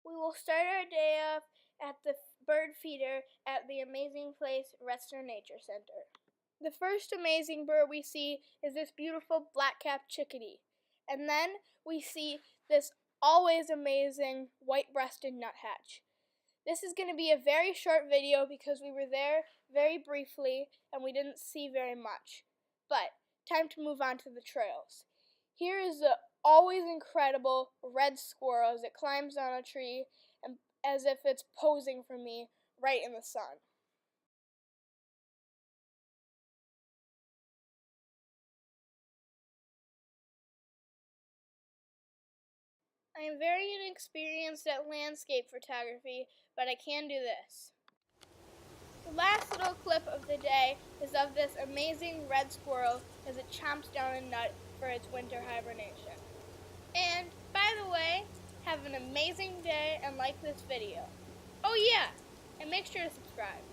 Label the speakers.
Speaker 1: We will start our day off at the bird feeder at the amazing place Retzer Nature Center. The first amazing bird we see is this beautiful black-capped chickadee. And then we see this always amazing white-breasted nuthatch. This is going to be a very short video because we were there very briefly and we didn't see very much. But time to move on to the trails. Here is the always incredible red squirrel as it climbs on a tree and as if it's posing for me right in the sun. I am very inexperienced at landscape photography, but I can do this. The last little clip of the day is of this amazing red squirrel as it chomps down a nut for its winter hibernation. And, by the way, have an amazing day and like this video. Oh yeah, and make sure to subscribe.